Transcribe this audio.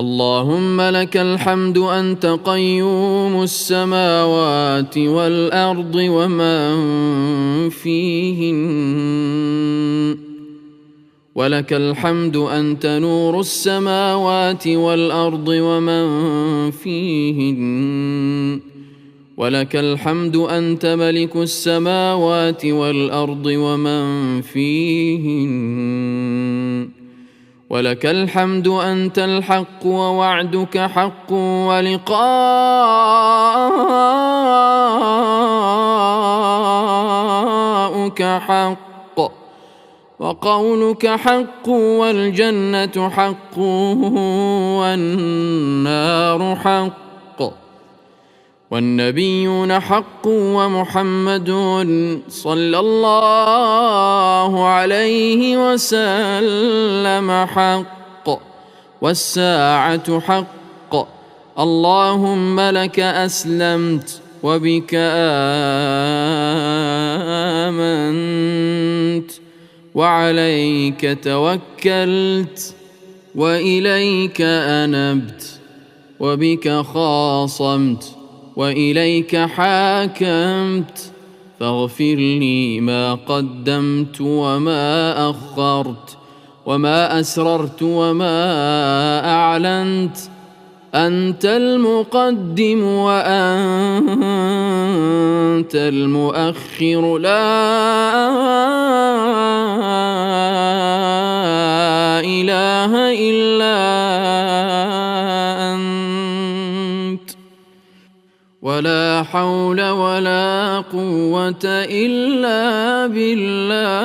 اللهم لك الحمد أنت قيوم السماوات والأرض ومن فيهن، ولك الحمد أنت نور السماوات والأرض ومن فيهن، ولك الحمد أنت ملك السماوات والأرض ومن فيهن، ولك الحمد أنت الحق ووعدك حق ولقاؤك حق وقولك حق والجنة حق والنار حق والنبيون حق ومحمد صلى الله عليه وسلم حق والساعة حق. اللهم لك أسلمت وبك آمنت وعليك توكلت وإليك أنبت وبك خاصمت وإليك حاكمت، فاغفر لي ما قدمت وما أخرت وما أسررت وما أعلنت. أنت المقدم وأنت المؤخر، لا إله إلا أنت، ولا حول ولا قوة إلا بالله.